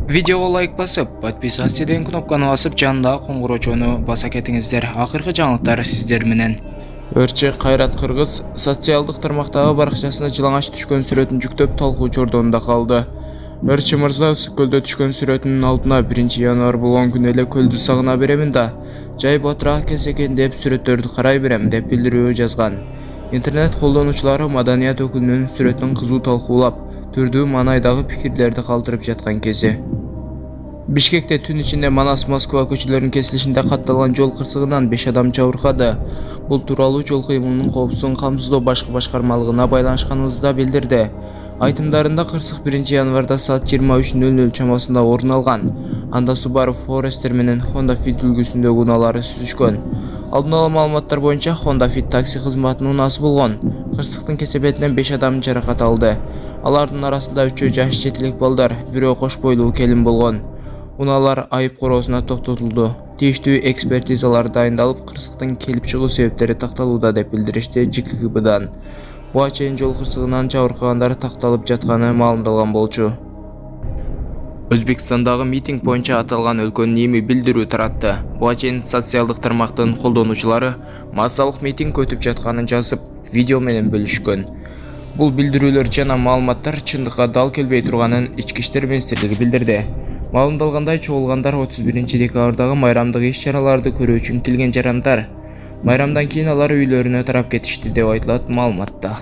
Видеоға лайк басып, подписаться деген кнопканы басып, жанындағы қоңыраучаны баса кетіңіздер. Ақырғы жаңалықтар сіздер менен. Өртчі Қайрат Қырғыз социалдық тармақтағы барақшасына жылаңаш түшкөн сүрөтүн жүктөп талкуу чордонунда калды. Өртчі мырза көлдө түшкөн сүрөтүнүн алдына 1-январ болгон күнү эле көлдү сагына беремин да, жай батыраак келсе экен деп сүрөттөрдү карай берем деп билдирүү жазган. Интернет колдонуучулары маданият өкүлүнүн сүрөтүн кызуу талкуулап, түрдүү маанайдагы пикирлерди калтырып жаткан кези. Бишкекте түн ичинде Манас-Москва көчөлөрүнүн кесилишинде катталган жол кырсыгынан 5 адам жабыркады. Бул тууралуу жол кыймылынын коопсуздугун камсыздоо башкы башкармалыгына байланышканыбызда билдирди. Айтымдарында кырсык 1-январда саат 23:00 чамасында орун алган. Анда Subaru Forester менен Honda Fit үлгүсүндөгү унаалары сүзүшкөн. Алдын ала маалыматтар боюнча Honda Fit такси кызматынын унаасы болгон. Кырсыктын кесепетинен 5 адам жаракат алды. Алардын арасында 3 жаш жетилик балдар, бирөө кош бойлуу келин болгон. Унаалар айып короосуна токтотулду. Тийиштүү экспертизалар дайындалып, кырсыктын келип чыгуу себептери такталууда деп билдиришти ЖКХБдан. Буга чейин жол кырсыгынан жабыркагандар такталып жатканы маалымдалган болчу. Өзбекстандагы митинг боюнча аталган өлкөнүн эми билдирүү таратты. Буга чейин социалдык тармактын колдонуучулары массалык митинг өтүп жатканын жазып, видео менен бөлүшкөн. Бул билдирүүлөр жана маалыматтар чындыкка дал келбей турганын Ички иштер министрлиги билдирди. Маалымдалгандай, чогулгандар 31-декабрдагы майрамдык иш-чараларды көрүү үчүн келген жарандар. Майрамдан кийин алар үйлөрүнө тарап кетишти деп айтылат маалыматта.